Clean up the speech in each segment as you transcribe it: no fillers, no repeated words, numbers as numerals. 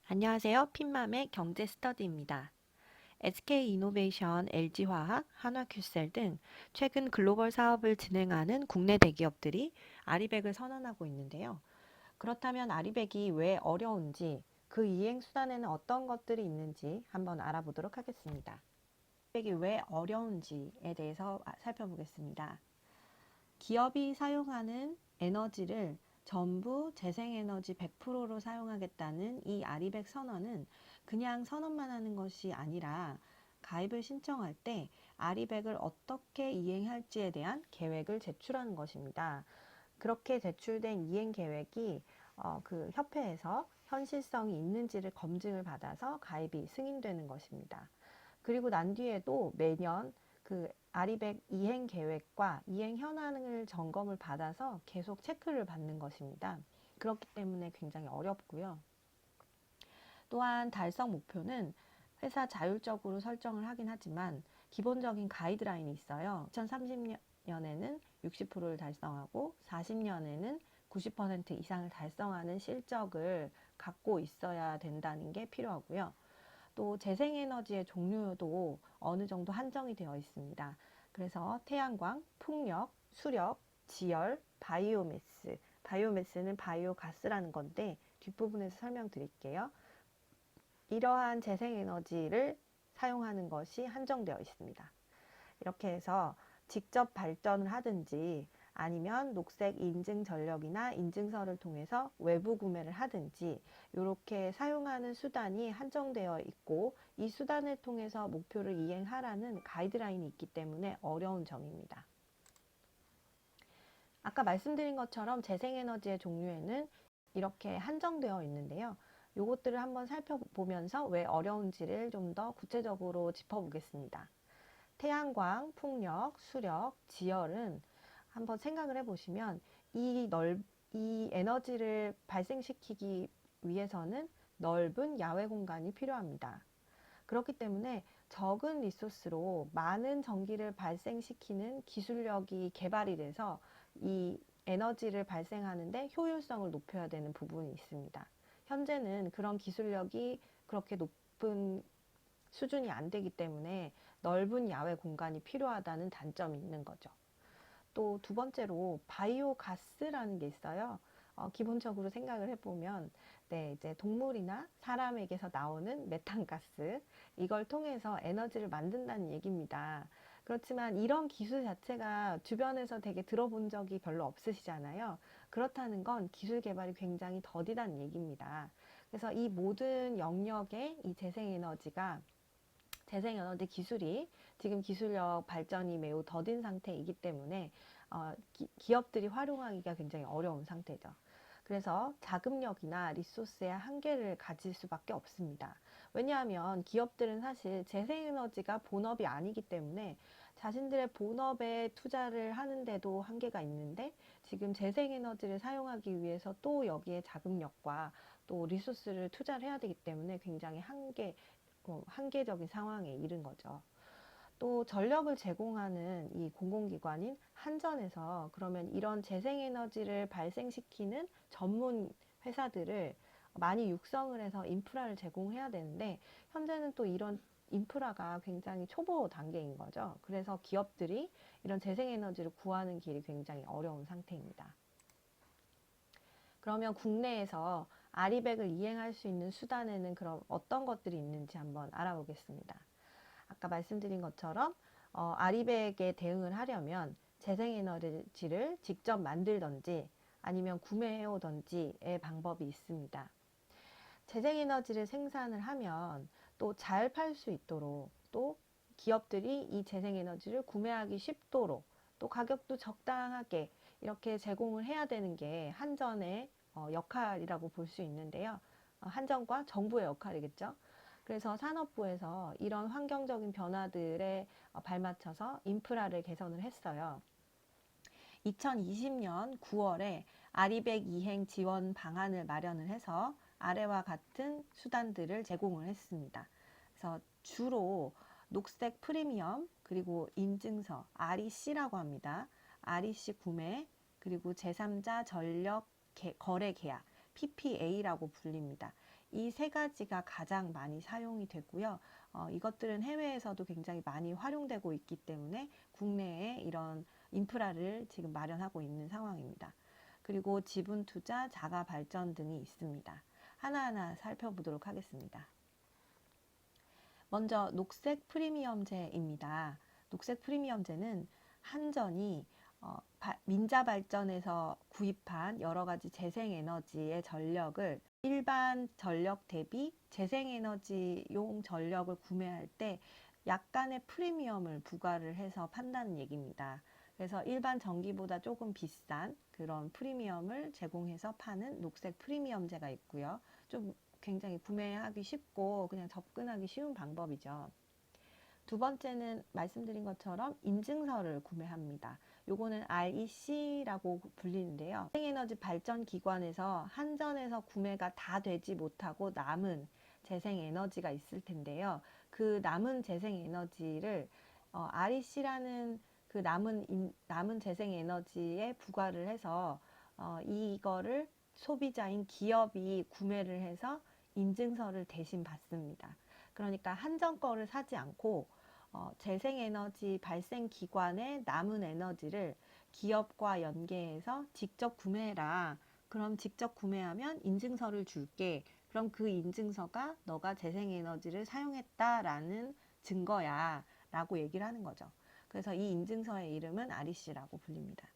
안녕하세요. 핀맘의 경제 스터디입니다. SK이노베이션, LG화학, 한화큐셀 등 최근 글로벌 사업을 진행하는 국내 대기업들이 아리백을 선언하고 있는데요. 그렇다면 아리백이 왜 어려운지, 그 이행 수단에는 어떤 것들이 있는지 한번 알아보도록 하겠습니다. 아리백이 왜 어려운지에 대해서 살펴보겠습니다. 기업이 사용하는 에너지를 전부 재생에너지 100%로 사용하겠다는 이 아리백 선언은 그냥 선언만 하는 것이 아니라 가입을 신청할 때 아리백을 어떻게 이행할지에 대한 계획을 제출하는 것입니다. 그렇게 제출된 이행 계획이 그 협회에서 현실성이 있는지를 검증을 받아서 가입이 승인되는 것입니다. 그리고 난 뒤에도 매년 그 아리백 이행 계획과 이행 현황을 점검을 받아서 계속 체크를 받는 것입니다. 그렇기 때문에 굉장히 어렵고요. 또한 달성 목표는 회사 자율적으로 설정을 하긴 하지만 기본적인 가이드라인이 있어요. 2030년에는 60%를 달성하고 40년에는 90% 이상을 달성하는 실적을 갖고 있어야 된다는 게 필요하고요. 또 재생에너지의 종류도 어느 정도 한정이 되어 있습니다. 그래서 태양광, 풍력, 수력, 지열, 바이오매스. 바이오매스는 바이오가스라는 건데 뒷부분에서 설명드릴게요. 이러한 재생에너지를 사용하는 것이 한정되어 있습니다. 이렇게 해서 직접 발전을 하든지 아니면 녹색 인증 전력이나 인증서를 통해서 외부 구매를 하든지 이렇게 사용하는 수단이 한정되어 있고 이 수단을 통해서 목표를 이행하라는 가이드라인이 있기 때문에 어려운 점입니다. 아까 말씀드린 것처럼 재생에너지의 종류에는 이렇게 한정되어 있는데요. 요것들을 한번 살펴보면서 왜 어려운지를 좀 더 구체적으로 짚어보겠습니다. 태양광, 풍력, 수력, 지열은 한번 생각을 해보시면 이 에너지를 발생시키기 위해서는 넓은 야외 공간이 필요합니다. 그렇기 때문에 적은 리소스로 많은 전기를 발생시키는 기술력이 개발이 돼서 이 에너지를 발생하는데 효율성을 높여야 되는 부분이 있습니다. 현재는 그런 기술력이 그렇게 높은 수준이 안 되기 때문에 넓은 야외 공간이 필요하다는 단점이 있는 거죠. 또 두 번째로 바이오 가스라는 게 있어요. 기본적으로 생각을 해보면 이제 동물이나 사람에게서 나오는 메탄가스 이걸 통해서 에너지를 만든다는 얘기입니다. 그렇지만 이런 기술 자체가 주변에서 되게 들어본 적이 별로 없으시잖아요. 그렇다는 건 기술 개발이 굉장히 더디다는 얘기입니다. 그래서 이 모든 영역의 이 재생에너지 기술이 지금 기술력 발전이 매우 더딘 상태이기 때문에 기업들이 활용하기가 굉장히 어려운 상태죠. 그래서 자금력이나 리소스의 한계를 가질 수밖에 없습니다. 왜냐하면 기업들은 사실 재생에너지가 본업이 아니기 때문에 자신들의 본업에 투자를 하는데도 한계가 있는데 지금 재생에너지를 사용하기 위해서 또 여기에 자금력과 또 리소스를 투자를 해야 되기 때문에 굉장히 한계적인 상황에 이른 거죠. 또 전력을 제공하는 이 공공기관인 한전에서 그러면 이런 재생에너지를 발생시키는 전문 회사들을 많이 육성을 해서 인프라를 제공해야 되는데 현재는 또 이런 인프라가 굉장히 초보 단계인 거죠. 그래서 기업들이 이런 재생에너지를 구하는 길이 굉장히 어려운 상태입니다. 그러면 국내에서 아리백을 이행할 수 있는 수단에는 그럼 어떤 것들이 있는지 한번 알아보겠습니다. 아까 말씀드린 것처럼 아리백에 대응을 하려면 재생에너지를 직접 만들던지 아니면 구매해 오던지의 방법이 있습니다. 재생에너지를 생산을 하면 또 잘 팔 수 있도록 또 기업들이 이 재생에너지를 구매하기 쉽도록 또 가격도 적당하게 이렇게 제공을 해야 되는 게 한전의 역할이라고 볼 수 있는데요. 한전과 정부의 역할이겠죠. 그래서 산업부에서 이런 환경적인 변화들에 발맞춰서 인프라를 개선을 했어요. 2020년 9월에 아리백 이행 지원 방안을 마련을 해서 아래와 같은 수단들을 제공을 했습니다. 그래서 주로 녹색 프리미엄 그리고 인증서 REC라고 합니다. REC 구매 그리고 제3자 전력 거래 계약 PPA라고 불립니다. 이 세 가지가 가장 많이 사용이 되고요. 이것들은 해외에서도 굉장히 많이 활용되고 있기 때문에 국내에 이런 인프라를 지금 마련하고 있는 상황입니다. 그리고 지분 투자, 자가 발전 등이 있습니다. 하나하나 살펴보도록 하겠습니다. 먼저 녹색 프리미엄제입니다. 녹색 프리미엄제는 한전이 민자발전에서 구입한 여러 가지 재생에너지의 전력을 일반 전력 대비 재생에너지용 전력을 구매할 때 약간의 프리미엄을 부과를 해서 판다는 얘기입니다. 그래서 일반 전기보다 조금 비싼 그런 프리미엄을 제공해서 파는 녹색 프리미엄제가 있고요. 좀 굉장히 구매하기 쉽고 그냥 접근하기 쉬운 방법이죠. 두 번째는 말씀드린 것처럼 인증서를 구매합니다. 요거는 REC라고 불리는데요. 재생에너지 발전 기관에서 한전에서 구매가 다 되지 못하고 남은 재생에너지가 있을 텐데요. 그 남은 재생에너지를 REC라는 그 남은 재생에너지에 부과를 해서 이거를 소비자인 기업이 구매를 해서 인증서를 대신 받습니다. 그러니까 한전 거를 사지 않고 재생에너지 발생 기관의 남은 에너지를 기업과 연계해서 직접 구매해라. 그럼 직접 구매하면 인증서를 줄게. 그럼 그 인증서가 너가 재생에너지를 사용했다라는 증거야 라고 얘기를 하는 거죠. 그래서 이 인증서의 이름은 REC라고 불립니다.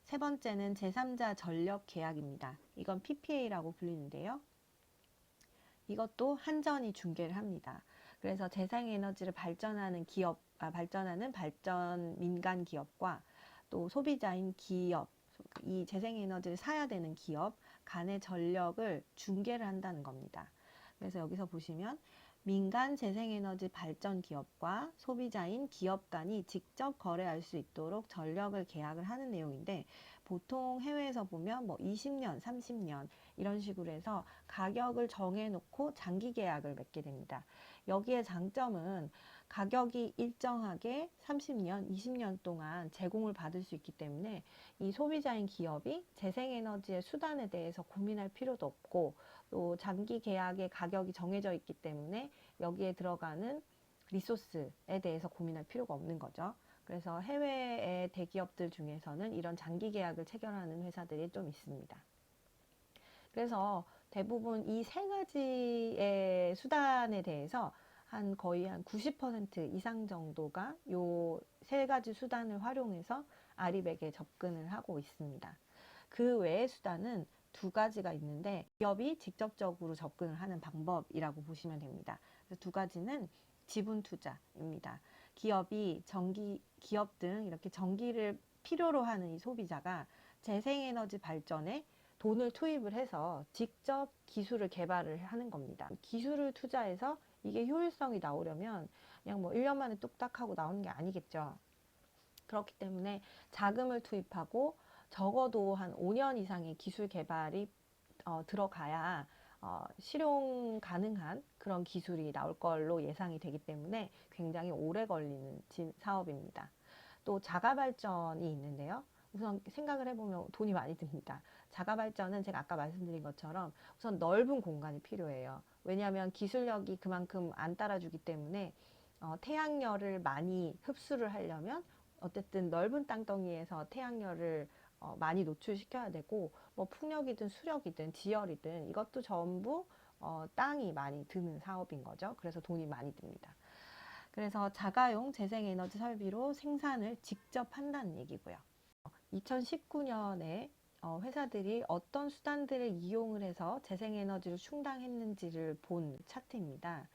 세 번째는 제3자 전력 계약입니다. 이건 PPA라고 불리는데요. 이것도 한전이 중개를 합니다. 그래서 재생에너지를 발전하는 발전 민간 기업과 또 소비자인 기업, 이 재생에너지를 사야 되는 기업 간의 전력을 중개를 한다는 겁니다. 그래서 여기서 보시면 민간 재생에너지 발전 기업과 소비자인 기업 간이 직접 거래할 수 있도록 전력을 계약을 하는 내용인데, 보통 해외에서 보면 뭐 20년, 30년 이런 식으로 해서 가격을 정해놓고 장기 계약을 맺게 됩니다. 여기에 장점은 가격이 일정하게 30년, 20년 동안 제공을 받을 수 있기 때문에 이 소비자인 기업이 재생에너지의 수단에 대해서 고민할 필요도 없고, 또 장기 계약의 가격이 정해져 있기 때문에 여기에 들어가는 리소스에 대해서 고민할 필요가 없는 거죠. 그래서 해외의 대기업들 중에서는 이런 장기 계약을 체결하는 회사들이 좀 있습니다. 그래서 대부분 이 세 가지의 수단에 대해서 거의 한 90% 이상 정도가 요 세 가지 수단을 활용해서 아리백에 접근을 하고 있습니다. 그 외의 수단은 두 가지가 있는데 기업이 직접적으로 접근을 하는 방법이라고 보시면 됩니다. 그래서 두 가지는 지분 투자입니다. 기업 등 이렇게 전기를 필요로 하는 이 소비자가 재생에너지 발전에 돈을 투입을 해서 직접 기술을 개발을 하는 겁니다. 기술을 투자해서 이게 효율성이 나오려면 그냥 뭐 1년 만에 뚝딱 하고 나오는 게 아니겠죠. 그렇기 때문에 자금을 투입하고 적어도 한 5년 이상의 기술 개발이 들어가야 실용 가능한 그런 기술이 나올 걸로 예상이 되기 때문에 굉장히 오래 걸리는 사업입니다. 또 자가 발전이 있는데요. 우선 생각을 해보면 돈이 많이 듭니다. 자가 발전은 제가 아까 말씀드린 것처럼 우선 넓은 공간이 필요해요. 왜냐하면 기술력이 그만큼 안 따라주기 때문에 태양열을 많이 흡수를 하려면 어쨌든 넓은 땅덩이에서 태양열을 많이 노출시켜야 되고, 뭐 풍력이든 수력이든 지열이든 이것도 전부 땅이 많이 드는 사업인 거죠. 그래서 돈이 많이 듭니다. 그래서 자가용 재생에너지 설비로 생산을 직접 한다는 얘기고요. 2019년에 회사들이 어떤 수단들을 이용을 해서 재생에너지를 충당했는지를 본 차트입니다.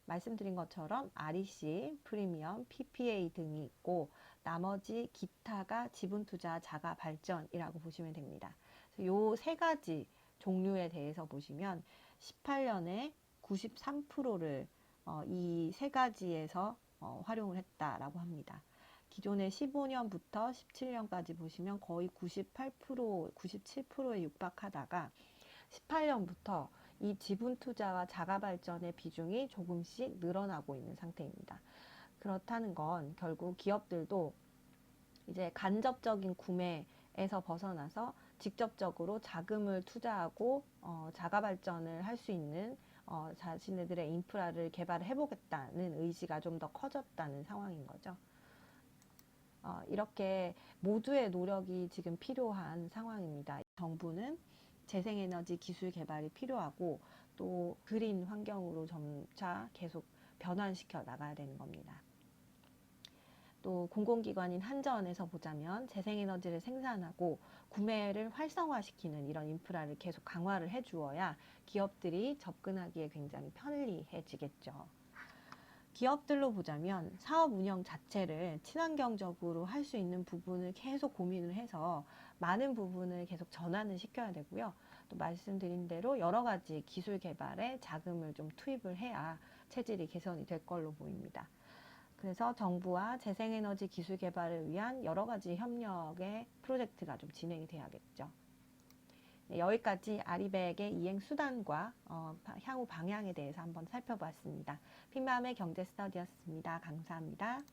말씀드린 것처럼 REC, 프리미엄, PPA 등이 있고 나머지 기타가 지분투자, 자가 발전이라고 보시면 됩니다. 이 세 가지 종류에 대해서 보시면 18년에 93%를 이 세 가지에서 활용을 했다라고 합니다. 기존의 15년부터 17년까지 보시면 거의 98%, 97%에 육박하다가 18년부터 이 지분 투자와 자가 발전의 비중이 조금씩 늘어나고 있는 상태입니다. 그렇다는 건 결국 기업들도 이제 간접적인 구매에서 벗어나서 직접적으로 자금을 투자하고 자가 발전을 할 수 있는 자신들의 인프라를 개발해 보겠다는 의지가 좀 더 커졌다는 상황인 거죠. 이렇게 모두의 노력이 지금 필요한 상황입니다. 정부는 재생에너지 기술 개발이 필요하고 또 그린 환경으로 점차 계속 변환시켜 나가야 되는 겁니다. 또 공공기관인 한전에서 보자면 재생에너지를 생산하고 구매를 활성화시키는 이런 인프라를 계속 강화를 해주어야 기업들이 접근하기에 굉장히 편리해지겠죠. 기업들로 보자면 사업 운영 자체를 친환경적으로 할 수 있는 부분을 계속 고민을 해서 많은 부분을 계속 전환을 시켜야 되고요. 또 말씀드린 대로 여러 가지 기술 개발에 자금을 좀 투입을 해야 체질이 개선이 될 걸로 보입니다. 그래서 정부와 재생에너지 기술 개발을 위한 여러 가지 협력의 프로젝트가 좀 진행이 돼야겠죠. 네, 여기까지 아리백의 이행 수단과 향후 방향에 대해서 한번 살펴봤습니다. 핀맘의 경제 스터디였습니다. 감사합니다.